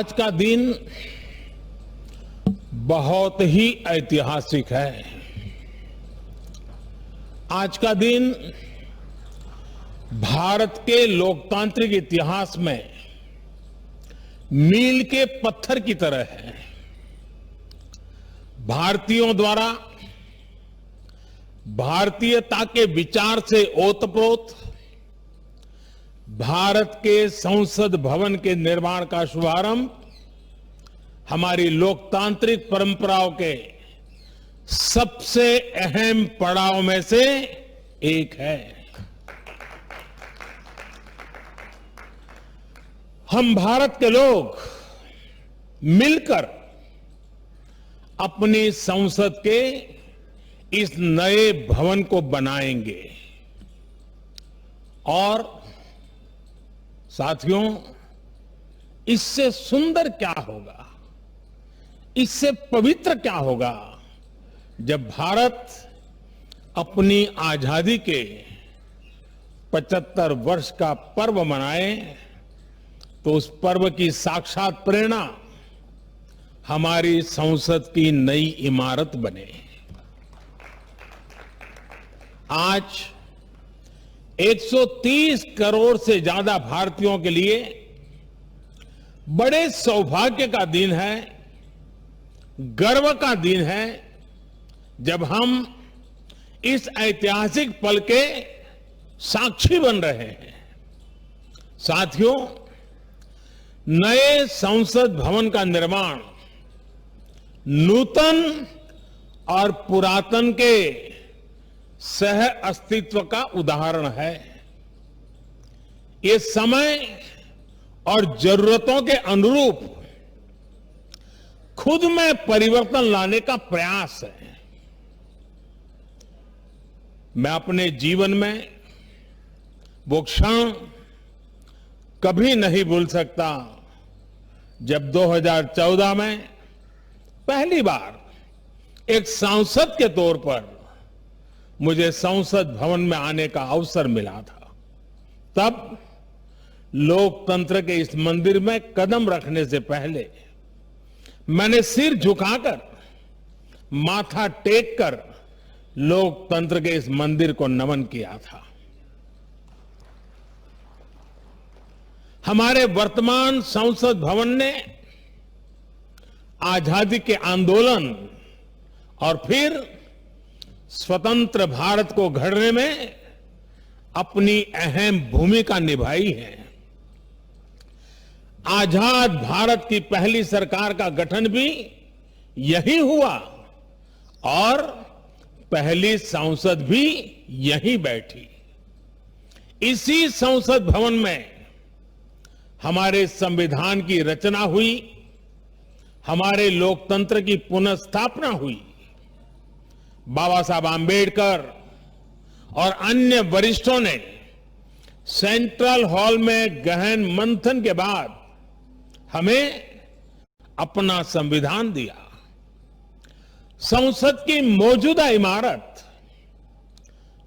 आज का दिन बहुत ही ऐतिहासिक है। आज का दिन भारत के लोकतांत्रिक इतिहास में मील के पत्थर की तरह है। भारतीयों द्वारा भारतीयता के विचार से ओतप्रोत भारत के संसद भवन के निर्माण का शुभारंभ हमारी लोकतांत्रिक परंपराओं के सबसे अहम पड़ाव में से एक है। हम भारत के लोग मिलकर अपनी संसद के इस नए भवन को बनाएंगे और साथियों, इससे सुंदर क्या होगा, इससे पवित्र क्या होगा जब भारत अपनी आजादी के 75 वर्ष का पर्व मनाए तो उस पर्व की साक्षात प्रेरणा हमारी संसद की नई इमारत बने। आज 130 करोड़ से ज्यादा भारतीयों के लिए बड़े सौभाग्य का दिन है, गर्व का दिन है जब हम इस ऐतिहासिक पल के साक्षी बन रहे हैं। साथियों, नए संसद भवन का निर्माण नूतन और पुरातन के सह अस्तित्व का उदाहरण है। ये समय और जरूरतों के अनुरूप खुद में परिवर्तन लाने का प्रयास है। मैं अपने जीवन में वो क्षण कभी नहीं भूल सकता जब 2014 में पहली बार एक सांसद के तौर पर मुझे संसद भवन में आने का अवसर मिला था। तब लोकतंत्र के इस मंदिर में कदम रखने से पहले मैंने सिर झुकाकर, माथा टेक कर लोकतंत्र के इस मंदिर को नमन किया था। हमारे वर्तमान संसद भवन ने आजादी के आंदोलन और फिर स्वतंत्र भारत को गढ़ने में अपनी अहम भूमिका निभाई है। आजाद भारत की पहली सरकार का गठन भी यही हुआ और पहली संसद भी यहीं बैठी। इसी संसद भवन में हमारे संविधान की रचना हुई, हमारे लोकतंत्र की पुनर्स्थापना हुई। बाबा साहब आंबेडकर और अन्य वरिष्ठों ने सेंट्रल हॉल में गहन मंथन के बाद हमें अपना संविधान दिया। संसद की मौजूदा इमारत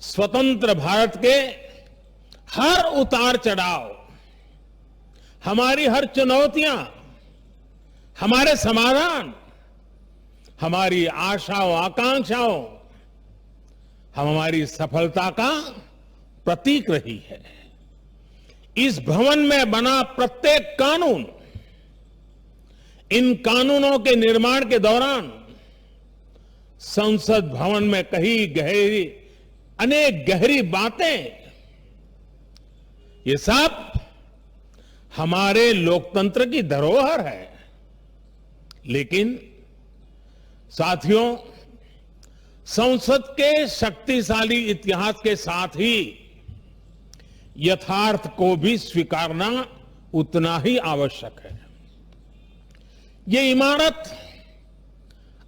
स्वतंत्र भारत के हर उतार चढ़ाव, हमारी हर चुनौतियां, हमारे समाधान, हमारी आशाओं आकांक्षाओं, हमारी सफलता का प्रतीक रही है। इस भवन में बना प्रत्येक कानून, इन कानूनों के निर्माण के दौरान संसद भवन में कही गहरी, अनेक गहरी बातें, ये सब हमारे लोकतंत्र की धरोहर है। लेकिन साथियों, संसद के शक्तिशाली इतिहास के साथ ही यथार्थ को भी स्वीकारना उतना ही आवश्यक है। ये इमारत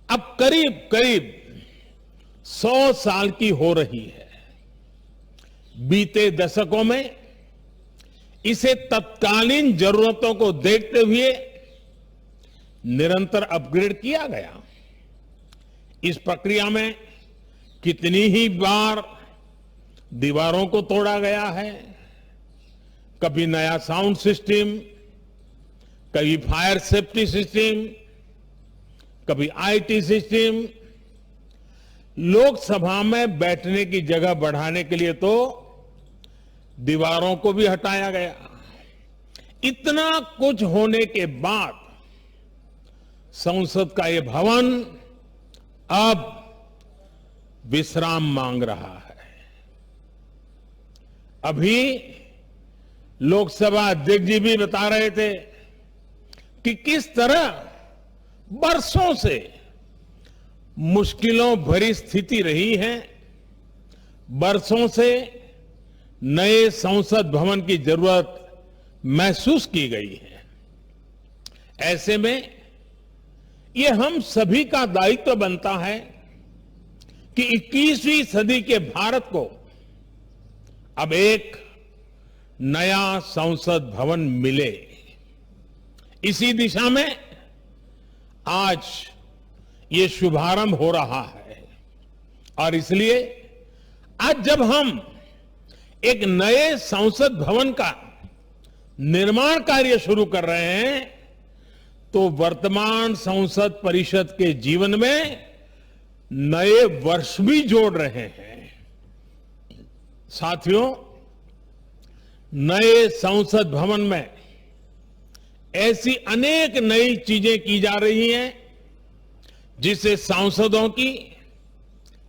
अब करीब करीब 100 साल की हो रही है। बीते दशकों में इसे तत्कालीन जरूरतों को देखते हुए निरंतर अपग्रेड किया गया। इस प्रक्रिया में कितनी ही बार दीवारों को तोड़ा गया है, कभी नया साउंड सिस्टम, कभी फायर सेफ्टी सिस्टम, कभी आईटी सिस्टम। लोकसभा में बैठने की जगह बढ़ाने के लिए तो दीवारों को भी हटाया गया। इतना कुछ होने के बाद संसद का ये भवन अब विश्राम मांग रहा है। अभी लोकसभा अध्यक्ष जी भी बता रहे थे कि किस तरह बरसों से मुश्किलों भरी स्थिति रही है। बरसों से नए संसद भवन की जरूरत महसूस की गई है। ऐसे में ये हम सभी का दायित्व बनता है कि 21वीं सदी के भारत को अब एक नया संसद भवन मिले। इसी दिशा में आज ये शुभारंभ हो रहा है और इसलिए आज जब हम एक नए संसद भवन का निर्माण कार्य शुरू कर रहे हैं तो वर्तमान संसद परिषद के जीवन में नए वर्ष भी जोड़ रहे हैं। साथियों, नए संसद भवन में ऐसी अनेक नई चीजें की जा रही हैं जिससे सांसदों की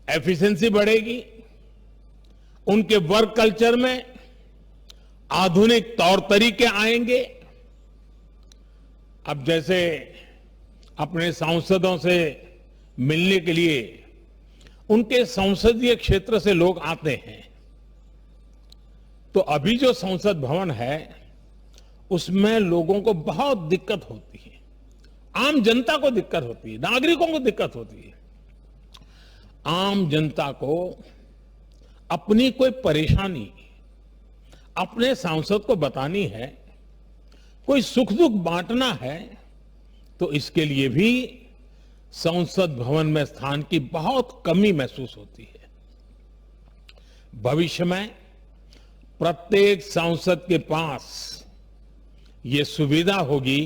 एफिशिएंसी बढ़ेगी, उनके वर्क कल्चर में आधुनिक तौर तरीके आएंगे। अब जैसे अपने सांसदों से मिलने के लिए उनके संसदीय क्षेत्र से लोग आते हैं, तो अभी जो संसद भवन है उसमें लोगों को बहुत दिक्कत होती है। आम जनता को दिक्कत होती है, नागरिकों को दिक्कत होती है। आम जनता को अपनी कोई परेशानी अपने सांसद को बतानी है, कोई सुख दुख बांटना है, तो इसके लिए भी संसद भवन में स्थान की बहुत कमी महसूस होती है। भविष्य में प्रत्येक सांसद के पास ये सुविधा होगी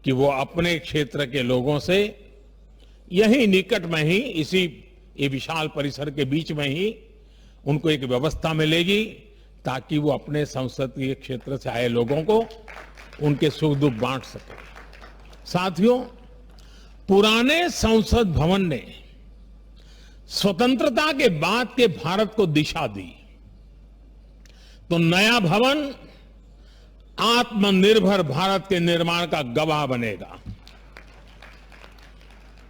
कि वो अपने क्षेत्र के लोगों से यही निकट में ही, इसी ये विशाल परिसर के बीच में ही उनको एक व्यवस्था मिलेगी ताकि वो अपने संसदीय क्षेत्र से आए लोगों को उनके सुख दुख बांट सके। साथियों, पुराने संसद भवन ने स्वतंत्रता के बाद के भारत को दिशा दी, तो नया भवन आत्मनिर्भर भारत के निर्माण का गवाह बनेगा।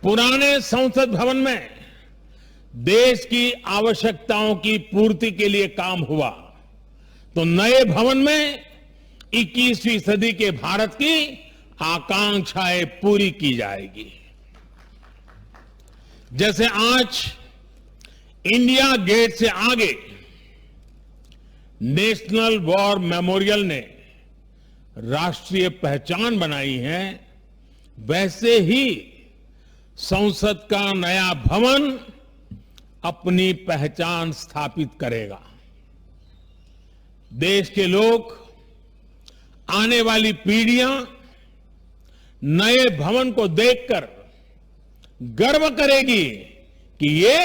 पुराने संसद भवन में देश की आवश्यकताओं की पूर्ति के लिए काम हुआ, तो नए भवन में 21वीं सदी के भारत की आकांक्षाएं पूरी की जाएगी। जैसे आज इंडिया गेट से आगे नेशनल वॉर मेमोरियल ने राष्ट्रीय पहचान बनाई है, वैसे ही संसद का नया भवन अपनी पहचान स्थापित करेगा। देश के लोग, आने वाली पीढ़ियां नए भवन को देखकर गर्व करेगी कि ये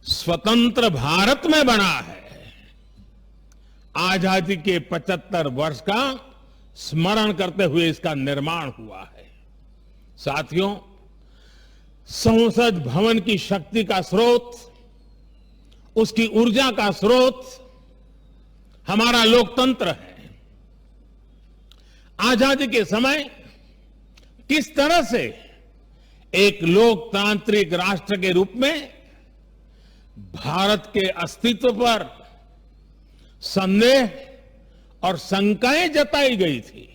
स्वतंत्र भारत में बना है। आजादी के 75 वर्ष का स्मरण करते हुए इसका निर्माण हुआ है। साथियों, संसद भवन की शक्ति का स्रोत, उसकी ऊर्जा का स्रोत हमारा लोकतंत्र है। आजादी के समय किस तरह से एक लोकतांत्रिक राष्ट्र के रूप में भारत के अस्तित्व पर संदेह और शंकाएं जताई गई थी,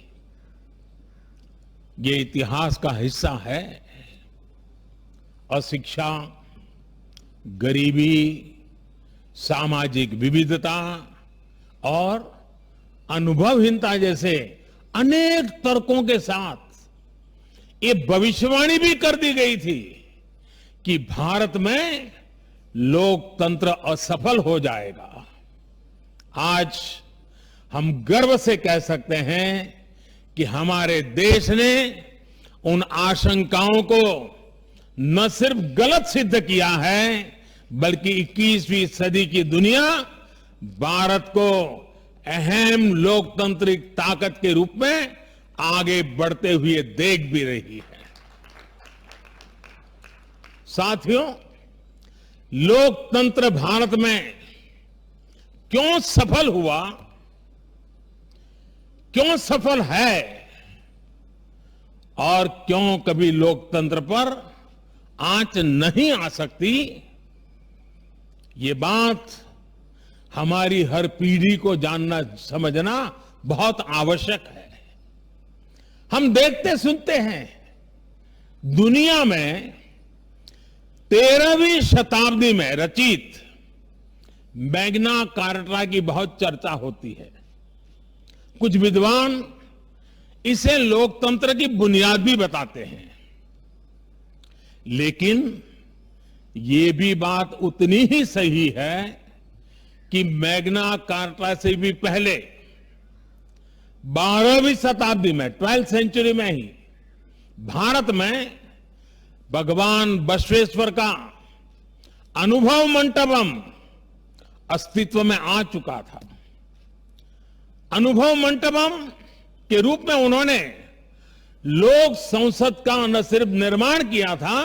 ये इतिहास का हिस्सा है। अशिक्षा, गरीबी, सामाजिक विविधता और अनुभवहीनता जैसे अनेक तर्कों के साथ ये भविष्यवाणी भी कर दी गई थी कि भारत में लोकतंत्र असफल हो जाएगा। आज हम गर्व से कह सकते हैं कि हमारे देश ने उन आशंकाओं को न सिर्फ गलत सिद्ध किया है, बल्कि 21वीं सदी की दुनिया भारत को अहम लोकतांत्रिक ताकत के रूप में आगे बढ़ते हुए देख भी रही है। साथियों, लोकतंत्र भारत में क्यों सफल हुआ, क्यों सफल है और क्यों कभी लोकतंत्र पर आंच नहीं आ सकती, ये बात हमारी हर पीढ़ी को जानना समझना बहुत आवश्यक है। हम देखते सुनते हैं, दुनिया में 13वीं शताब्दी में रचित मैग्ना कार्टा की बहुत चर्चा होती है। कुछ विद्वान इसे लोकतंत्र की बुनियाद भी बताते हैं, लेकिन ये भी बात उतनी ही सही है कि मैग्ना कार्टा से भी पहले 12वीं शताब्दी में 12th सेंचुरी में ही भारत में भगवान बसवेश्वर का अनुभव मंटपम अस्तित्व में आ चुका था। अनुभव मंटपम के रूप में उन्होंने लोक संसद का न सिर्फ निर्माण किया था,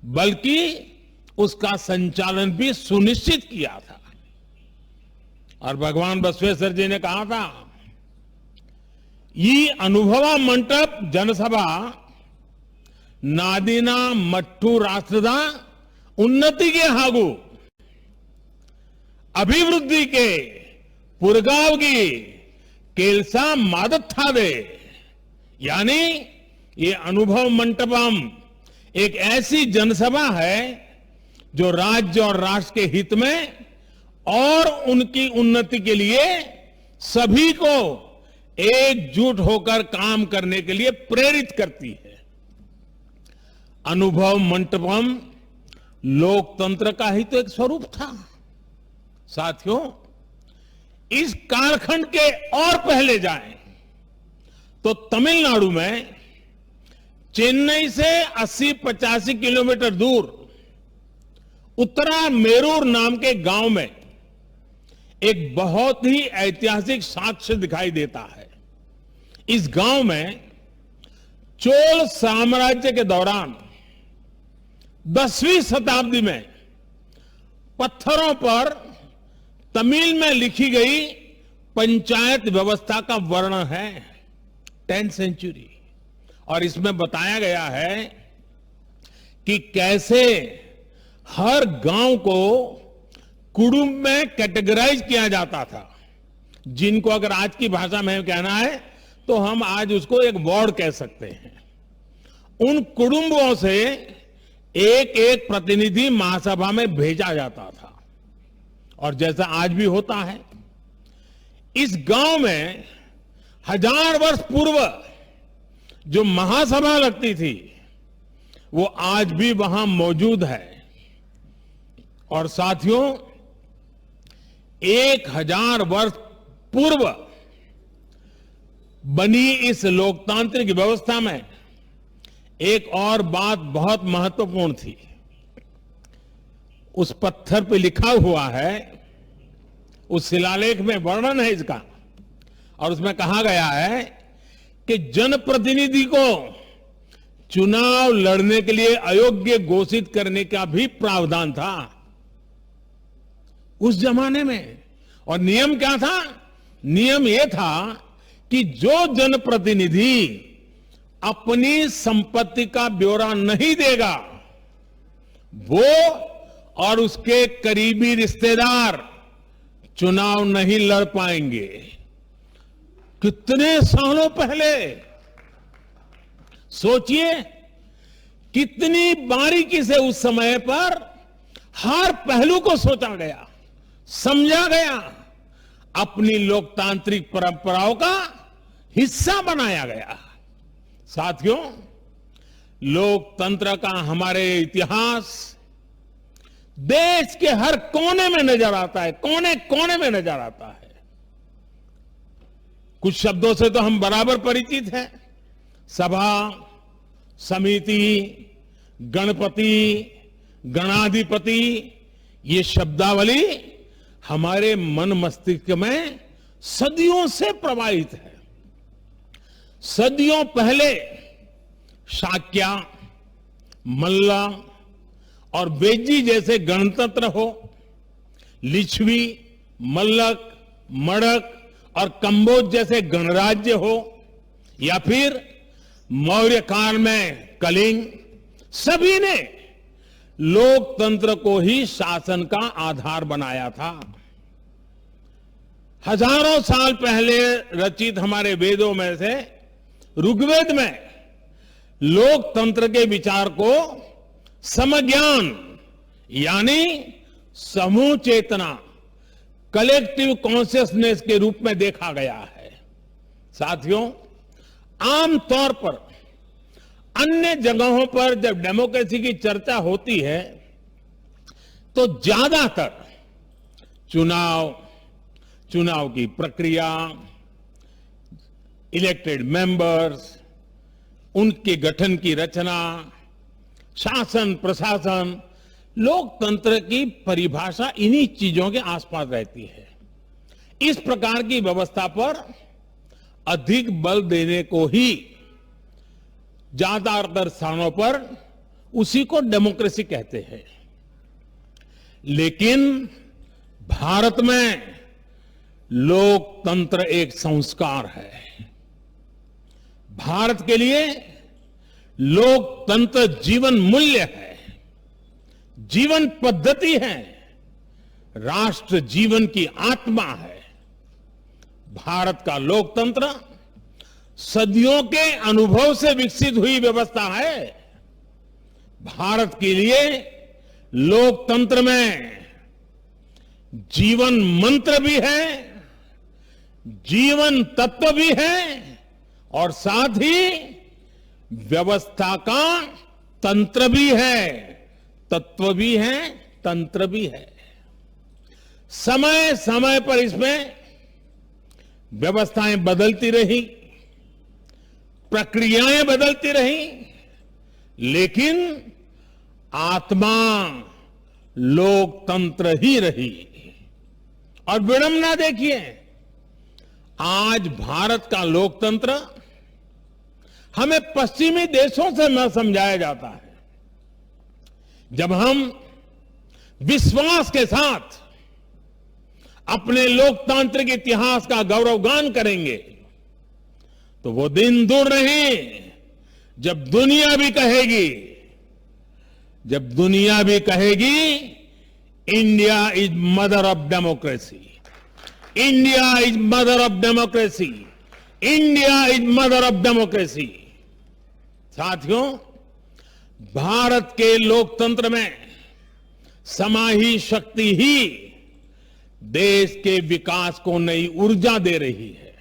बल्कि उसका संचालन भी सुनिश्चित किया था। और भगवान बसवेश्वर जी ने कहा था, ये अनुभव मंटप जनसभा नादिना मट्टू राष्ट्रदा उन्नति के हागु अभिवृद्धि के पुरगावगी केलसा मादत थावे। यानी ये अनुभव मंटपम एक ऐसी जनसभा है जो राज्य और राष्ट्र के हित में और उनकी उन्नति के लिए सभी को एकजुट होकर काम करने के लिए प्रेरित करती है। अनुभव मंटपम लोकतंत्र का ही तो एक स्वरूप था। साथियों, इस कालखंड के और पहले जाएं तो तमिलनाडु में चेन्नई से 80-85 किलोमीटर दूर उत्तरा मेरूर नाम के गांव में एक बहुत ही ऐतिहासिक साक्ष्य दिखाई देता है। इस गांव में चोल साम्राज्य के दौरान 10वीं शताब्दी में पत्थरों पर तमिल में लिखी गई पंचायत व्यवस्था का वर्णन है, 10th सेंचुरी। और इसमें बताया गया है कि कैसे हर गांव को कुटुंब में कैटेगराइज किया जाता था, जिनको अगर आज की भाषा में कहना है तो हम आज उसको एक वार्ड कह सकते हैं। उन कुटुंबों से एक एक प्रतिनिधि महासभा में भेजा जाता था। और जैसा आज भी होता है, इस गांव में 1000 वर्ष पूर्व जो महासभा लगती थी वो आज भी वहां मौजूद है। और साथियों, 1000 वर्ष पूर्व बनी इस लोकतांत्रिक व्यवस्था में एक और बात बहुत महत्वपूर्ण थी। उस पत्थर पे लिखा हुआ है, उस शिलालेख में वर्णन है इसका, और उसमें कहा गया है कि जनप्रतिनिधि को चुनाव लड़ने के लिए अयोग्य घोषित करने का भी प्रावधान था उस जमाने में। और नियम क्या था? नियम यह था कि जो जनप्रतिनिधि अपनी संपत्ति का ब्यौरा नहीं देगा, वो और उसके करीबी रिश्तेदार चुनाव नहीं लड़ पाएंगे। कितने सालों पहले सोचिए, कितनी बारीकी से उस समय पर हर पहलू को सोचा गया, समझा गया, अपनी लोकतांत्रिक परंपराओं का हिस्सा बनाया गया। साथियों, लोकतंत्र का हमारे इतिहास देश के हर कोने में नजर आता है, कोने कोने में नजर आता है। कुछ शब्दों से तो हम बराबर परिचित हैं। सभा, समिति, गणपति, गणाधिपति, ये शब्दावली हमारे मन मस्तिष्क में सदियों से प्रवाहित है। सदियों पहले शाक्य, मल्ल और बेजी जैसे गणतंत्र हो, लिच्छवी, मल्लक, मड़क और कंबोज जैसे गणराज्य हो, या फिर मौर्य काल में कलिंग, सभी ने लोकतंत्र को ही शासन का आधार बनाया था। हजारों साल पहले रचित हमारे वेदों में से ऋग्वेद में लोकतंत्र के विचार को समज्ञान यानी समूह चेतना, कलेक्टिव कॉन्शियसनेस के रूप में देखा गया है। साथियों, आमतौर पर अन्य जगहों पर जब डेमोक्रेसी की चर्चा होती है तो ज्यादातर चुनाव की प्रक्रिया, इलेक्टेड मेंबर्स, उनके गठन की रचना, शासन प्रशासन, लोकतंत्र की परिभाषा इन्हीं चीजों के आसपास रहती है। इस प्रकार की व्यवस्था पर अधिक बल देने को ही ज्यादातर स्थानों पर उसी को डेमोक्रेसी कहते हैं। लेकिन भारत में लोकतंत्र एक संस्कार है। भारत के लिए लोकतंत्र जीवन मूल्य है, जीवन पद्धति है, राष्ट्र जीवन की आत्मा है। भारत का लोकतंत्र सदियों के अनुभव से विकसित हुई व्यवस्था है। भारत के लिए लोकतंत्र में जीवन मंत्र भी है, जीवन तत्व भी है और साथ ही व्यवस्था का तंत्र भी है, तत्व भी है, तंत्र भी है। समय समय पर इसमें व्यवस्थाएं बदलती रही, प्रक्रियाएं बदलती रही, लेकिन आत्मा लोकतंत्र ही रही। और विडंबना देखिए, आज भारत का लोकतंत्र हमें पश्चिमी देशों से न समझाया जाता है। जब हम विश्वास के साथ अपने लोकतांत्रिक इतिहास का गौरवगान करेंगे तो वो दिन दूर नहीं जब दुनिया भी कहेगी India is mother of democracy, India is mother of democracy, India is mother of democracy. साथियों, भारत के लोकतंत्र में समाही शक्ति ही देश के विकास को नई ऊर्जा दे रही है,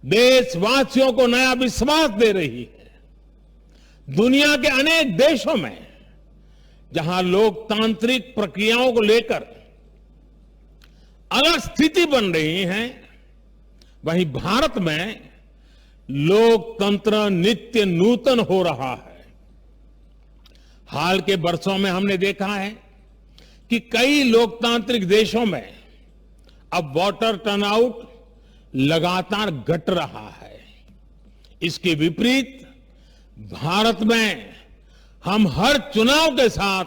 देशवासियों को नया विश्वास दे रही है। दुनिया के अनेक देशों में जहां लोकतांत्रिक प्रक्रियाओं को लेकर अलग स्थिति बन रही है, वहीं भारत में लोकतंत्र नित्य नूतन हो रहा है। हाल के वर्षों में हमने देखा है कि कई लोकतांत्रिक देशों में अब वोटर टर्नआउट लगातार घट रहा है। इसके विपरीत भारत में हम हर चुनाव के साथ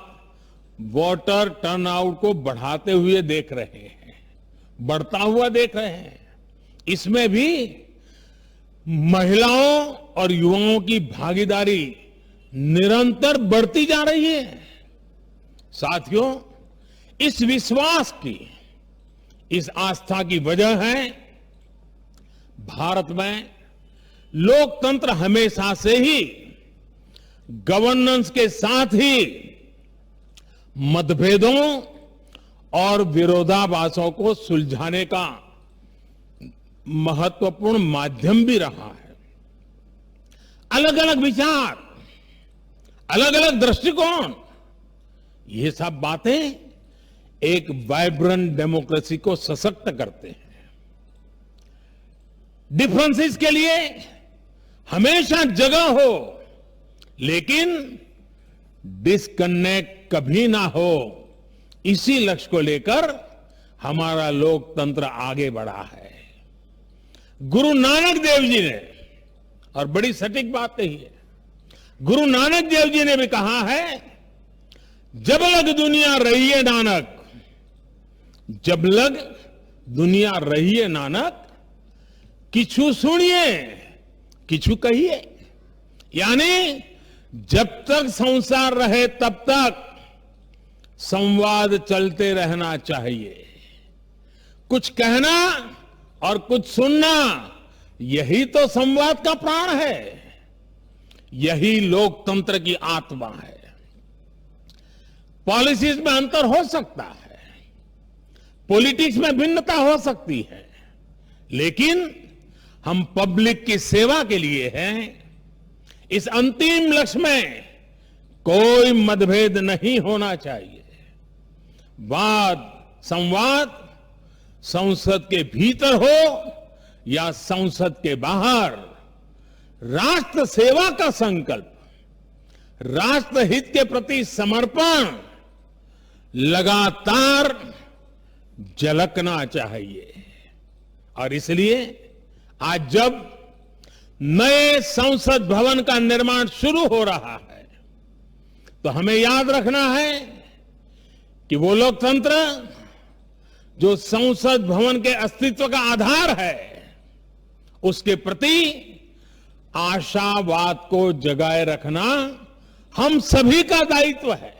वोटर टर्नआउट को बढ़ाते हुए देख रहे हैं, बढ़ता हुआ देख रहे हैं। इसमें भी महिलाओं और युवाओं की भागीदारी निरंतर बढ़ती जा रही है। साथियों, इस विश्वास की, इस आस्था की वजह है भारत में लोकतंत्र हमेशा से ही गवर्नेंस के साथ ही मतभेदों और विरोधाभासों को सुलझाने का महत्वपूर्ण माध्यम भी रहा है। अलग अलग विचार, अलग अलग दृष्टिकोण, ये सब बातें एक वाइब्रेंट डेमोक्रेसी को सशक्त करते हैं। डिफरेंसेस के लिए हमेशा जगह हो, लेकिन डिस्कनेक्ट कभी ना हो। इसी लक्ष्य को लेकर हमारा लोकतंत्र आगे बढ़ा है। गुरु नानक देव जी ने, और बड़ी सटीक बात कही है, गुरु नानक देव जी ने भी कहा है, जब लग दुनिया रही है नानक, जब लग दुनिया रही है नानक, किछु सुनिए किछु कहिए। यानी जब तक संसार रहे तब तक संवाद चलते रहना चाहिए। कुछ कहना और कुछ सुनना, यही तो संवाद का प्राण है, यही लोकतंत्र की आत्मा है। पॉलिसीज में अंतर हो सकता है, पॉलिटिक्स में भिन्नता हो सकती है, लेकिन हम पब्लिक की सेवा के लिए हैं। इस अंतिम लक्ष्य में कोई मतभेद नहीं होना चाहिए। वाद संवाद संसद के भीतर हो या संसद के बाहर, राष्ट्र सेवा का संकल्प, राष्ट्र हित के प्रति समर्पण लगातार झलकना चाहिए। और इसलिए आज जब नए संसद भवन का निर्माण शुरू हो रहा है, तो हमें याद रखना है कि वो लोकतंत्र जो संसद भवन के अस्तित्व का आधार है, उसके प्रति आशावाद को जगाए रखना हम सभी का दायित्व है।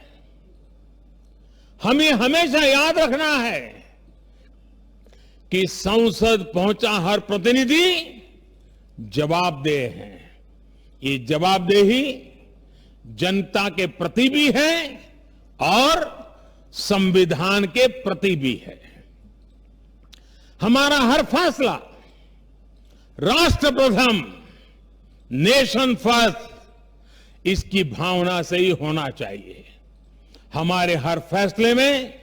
हमें हमेशा याद रखना है कि संसद पहुंचा हर प्रतिनिधि जवाबदेह है। ये जवाबदेही जनता के प्रति भी है और संविधान के प्रति भी है। हमारा हर फैसला राष्ट्र प्रथम, नेशन फर्स्ट, इसकी भावना से ही होना चाहिए। हमारे हर फैसले में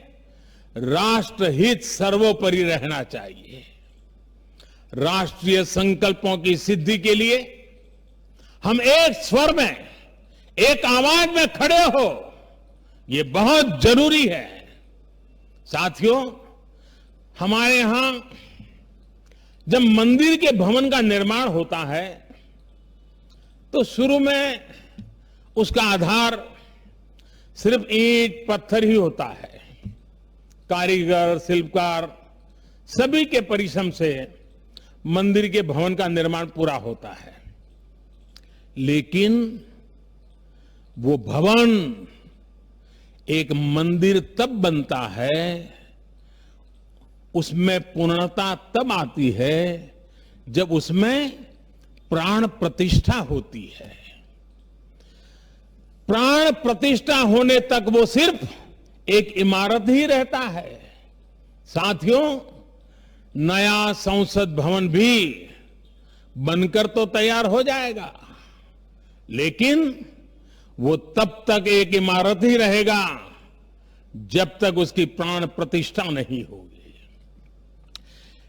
राष्ट्र हित सर्वोपरि रहना चाहिए। राष्ट्रीय संकल्पों की सिद्धि के लिए हम एक स्वर में, एक आवाज में खड़े हो, ये बहुत जरूरी है। साथियों, हमारे यहां जब मंदिर के भवन का निर्माण होता है, तो शुरू में उसका आधार सिर्फ ईंट पत्थर ही होता है। कारीगर, शिल्पकार सभी के परिश्रम से मंदिर के भवन का निर्माण पूरा होता है। लेकिन वो भवन एक मंदिर तब बनता है, उसमें पूर्णता तब आती है जब उसमें प्राण प्रतिष्ठा होती है। प्राण प्रतिष्ठा होने तक वो सिर्फ एक इमारत ही रहता है। साथियों, नया संसद भवन भी बनकर तो तैयार हो जाएगा, लेकिन वो तब तक एक इमारत ही रहेगा जब तक उसकी प्राण प्रतिष्ठा नहीं होगी।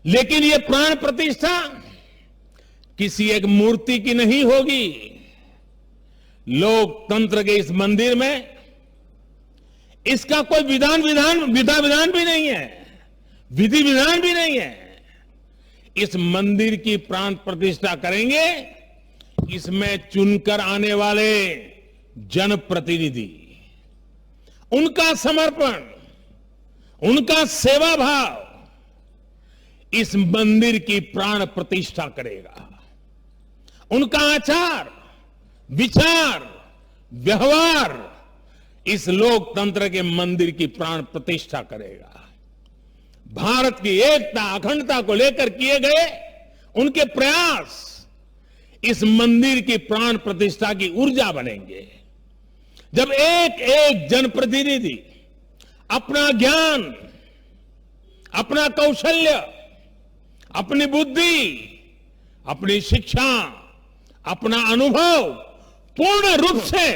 लेकिन ये प्राण प्रतिष्ठा किसी एक मूर्ति की नहीं होगी। लोकतंत्र के इस मंदिर में इसका कोई विधा विधान भी नहीं है, विधि विधान भी नहीं है। इस मंदिर की प्राण प्रतिष्ठा करेंगे इसमें चुनकर आने वाले जनप्रतिनिधि, उनका समर्पण, उनका सेवा भाव इस मंदिर की प्राण प्रतिष्ठा करेगा। उनका आचार, विचार, व्यवहार इस लोकतंत्र के मंदिर की प्राण प्रतिष्ठा करेगा। भारत की एकता, अखंडता को लेकर किए गए उनके प्रयास इस मंदिर की प्राण प्रतिष्ठा की ऊर्जा बनेंगे। जब एक एक जनप्रतिनिधि अपना ज्ञान, अपना कौशल्य, अपनी बुद्धि, अपनी शिक्षा, अपना अनुभव पूर्ण रूप से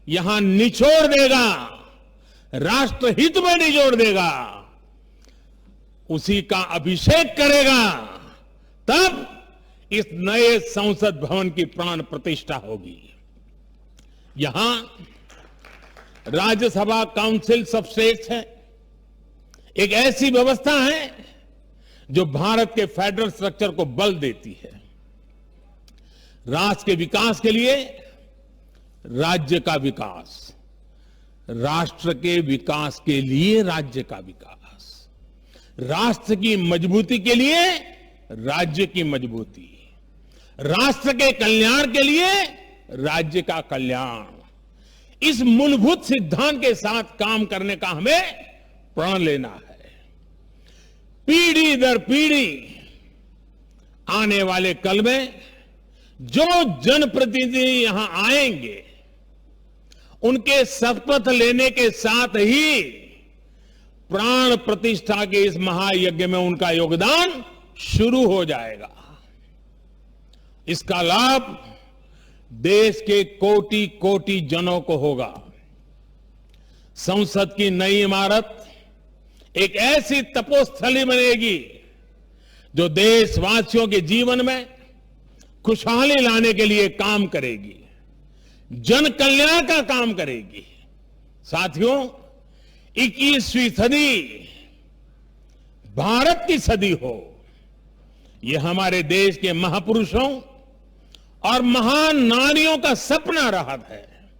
यहां निचोड़ देगा, राष्ट्र हित में निचोड़ देगा, उसी का अभिषेक करेगा, तब इस नए संसद भवन की प्राण प्रतिष्ठा होगी। यहां राज्यसभा काउंसिल ऑफ स्टेट्स है, एक ऐसी व्यवस्था है जो भारत के फेडरल स्ट्रक्चर को बल देती है। राष्ट्र के विकास के लिए राज्य का विकास, राष्ट्र के विकास के लिए राज्य का विकास, राष्ट्र की मजबूती के लिए राज्य की मजबूती, राष्ट्र के कल्याण के लिए राज्य का कल्याण, इस मूलभूत सिद्धांत के साथ काम करने का हमें प्रण लेना है। पीढ़ी दर पीढ़ी आने वाले कल में जो जनप्रतिनिधि यहां आएंगे, उनके शपथ लेने के साथ ही प्राण प्रतिष्ठा के इस महायज्ञ में उनका योगदान शुरू हो जाएगा। इसका लाभ देश के कोटि कोटि जनों को होगा। संसद की नई इमारत एक ऐसी तपोस्थली बनेगी जो देशवासियों के जीवन में खुशहाली लाने के लिए काम करेगी, जन कल्याण का काम करेगी। साथियों, 21वीं सदी भारत की सदी हो, यह हमारे देश के महापुरुषों और महान नारियों का सपना रहा है।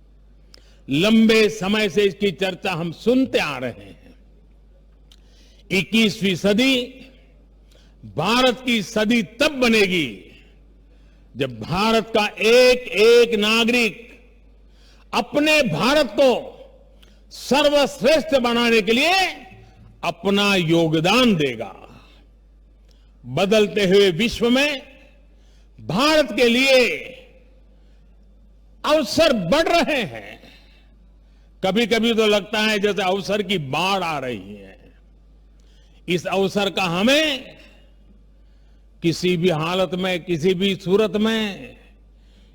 लंबे समय से इसकी चर्चा हम सुनते आ रहे हैं। 21वीं सदी भारत की सदी तब बनेगी जब भारत का एक एक नागरिक अपने भारत को सर्वश्रेष्ठ बनाने के लिए अपना योगदान देगा। बदलते हुए विश्व में भारत के लिए अवसर बढ़ रहे हैं। कभी कभी तो लगता है जैसे अवसर की बाढ़ आ रही है। इस अवसर का हमें किसी भी हालत में, किसी भी सूरत में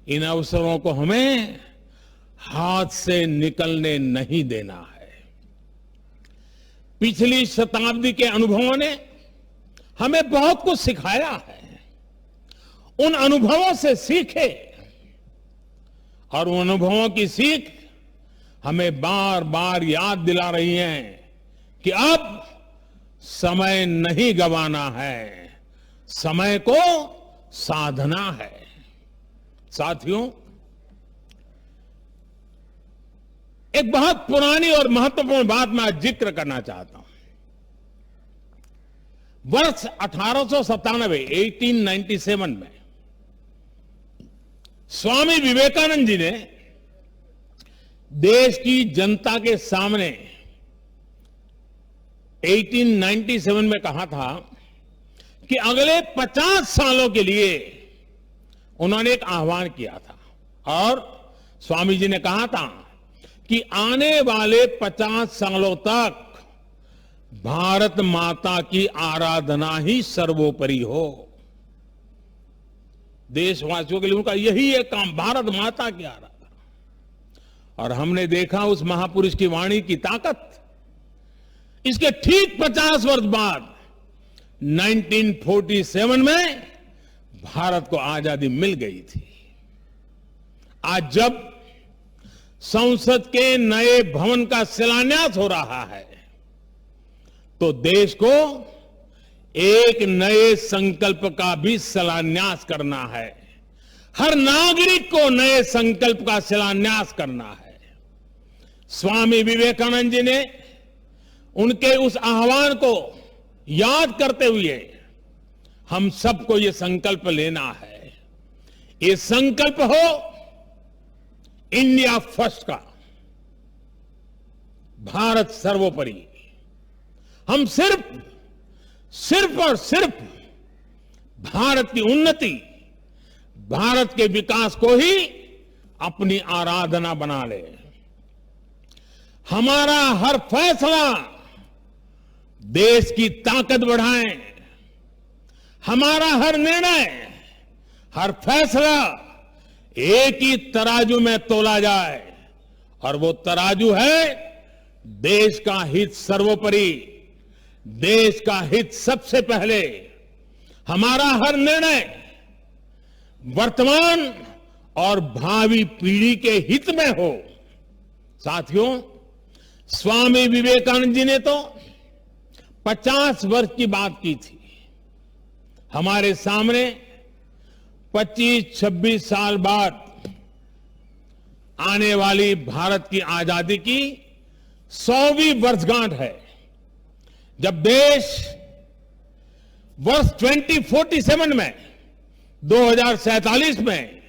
इन अवसरों को हमें हाथ से निकलने नहीं देना है। पिछली शताब्दी के अनुभवों ने हमें बहुत कुछ सिखाया है। उन अनुभवों से सीखे और उन अनुभवों की सीख हमें बार बार याद दिला रही है कि अब समय नहीं गंवाना है, समय को साधना है। साथियों, एक बहुत पुरानी और महत्वपूर्ण बात मैं आज जिक्र करना चाहता हूं। वर्ष 1897 में स्वामी विवेकानंद जी ने देश की जनता के सामने 1897 में कहा था कि अगले 50 सालों के लिए उन्होंने एक आह्वान किया था और स्वामी जी ने कहा था कि आने वाले 50 सालों तक भारत माता की आराधना ही सर्वोपरि हो। देशवासियों के लिए उनका यही एक काम, भारत माता की आराधना। और हमने देखा उस महापुरुष की वाणी की ताकत। इसके ठीक 50 वर्ष बाद 1947 में भारत को आजादी मिल गई थी। आज जब संसद के नए भवन का शिलान्यास हो रहा है तो देश को एक नए संकल्प का भी शिलान्यास करना है। हर नागरिक को नए संकल्प का शिलान्यास करना है। स्वामी विवेकानंद जी ने उनके उस आह्वान को याद करते हुए हम सबको ये संकल्प लेना है। ये संकल्प हो इंडिया फर्स्ट का, भारत सर्वोपरि। हम सिर्फ और सिर्फ भारत की उन्नति, भारत के विकास को ही अपनी आराधना बना ले। हमारा हर फैसला देश की ताकत बढ़ाए। हमारा हर निर्णय, हर फैसला एक ही तराजू में तोला जाए और वो तराजू है देश का हित सर्वोपरि, देश का हित सबसे पहले। हमारा हर निर्णय वर्तमान और भावी पीढ़ी के हित में हो। साथियों, स्वामी विवेकानंद जी ने तो 50 वर्ष की बात की थी। हमारे सामने 25-26 साल बाद आने वाली भारत की आजादी की 100वीं वर्षगांठ है, जब देश वर्ष 2047 में 2047 में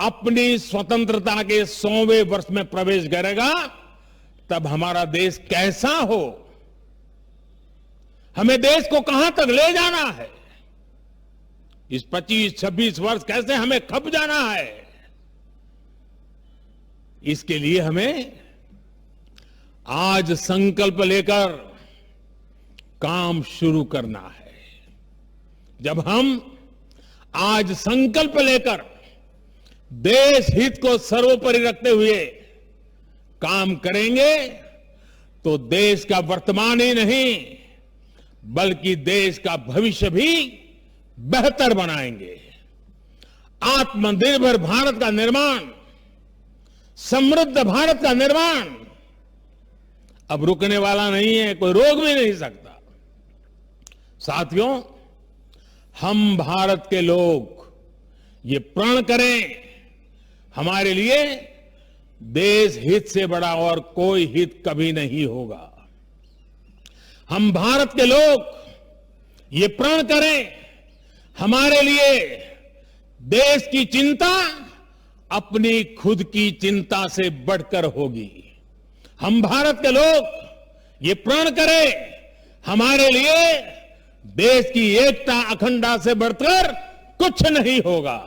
अपनी स्वतंत्रता के 100वें वर्ष में प्रवेश करेगा। तब हमारा देश कैसा हो, हमें देश को कहां तक ले जाना है, इस 25-26 वर्ष कैसे हमें खप जाना है, इसके लिए हमें आज संकल्प लेकर काम शुरू करना है। जब हम आज संकल्प लेकर देश हित को सर्वोपरि रखते हुए काम करेंगे तो देश का वर्तमान ही नहीं बल्कि देश का भविष्य भी बेहतर बनाएंगे। आत्मनिर्भर भारत का निर्माण, समृद्ध भारत का निर्माण अब रुकने वाला नहीं है, कोई रोक भी नहीं सकता। साथियों, हम भारत के लोग ये प्रण करें, हमारे लिए देश हित से बड़ा और कोई हित कभी नहीं होगा। हम भारत के लोग ये प्रण करें, हमारे लिए देश की चिंता अपनी खुद की चिंता से बढ़कर होगी। हम भारत के लोग ये प्रण करें, हमारे लिए देश की एकता अखंडता से बढ़कर कुछ नहीं होगा।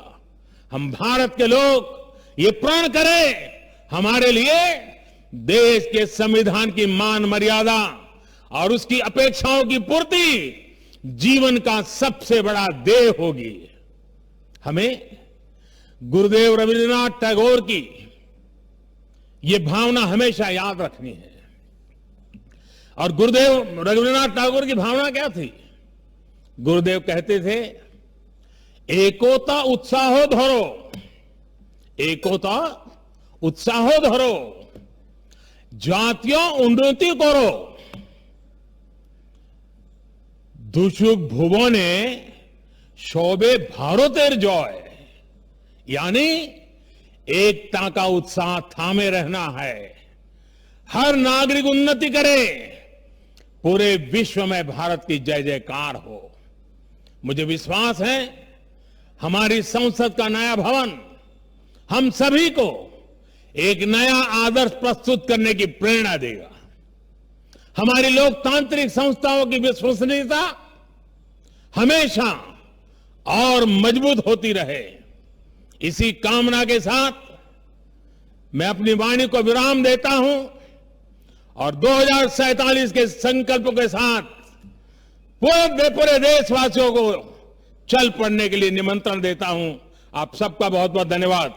हम भारत के लोग ये प्रण करें, हमारे लिए देश के संविधान की मान मर्यादा और उसकी अपेक्षाओं की पूर्ति जीवन का सबसे बड़ा ध्येय होगी। हमें गुरुदेव रविंद्रनाथ टैगोर की ये भावना हमेशा याद रखनी है। और गुरुदेव रविंद्रनाथ टैगोर की भावना क्या थी? गुरुदेव कहते थे, एकोता उत्साहो धरो, एकोता उत्साहो धरो, জাতীয় উন্নতি করো, দুসুক ভুবনে শোবে ভারতের জয়। यानी एकता का उत्साह थामे रहना है, हर नागरिक उन्नति करे, पूरे विश्व में भारत की जय जयकार हो। मुझे विश्वास है हमारी संसद का नया भवन हम सभी को एक नया आदर्श प्रस्तुत करने की प्रेरणा देगा। हमारी लोकतांत्रिक संस्थाओं की विश्वसनीयता हमेशा और मजबूत होती रहे। इसी कामना के साथ मैं अपनी वाणी को विराम देता हूं और 2047 के संकल्प के साथ पूरे देशवासियों को चल पड़ने के लिए निमंत्रण देता हूं। आप सबका बहुत बहुत धन्यवाद।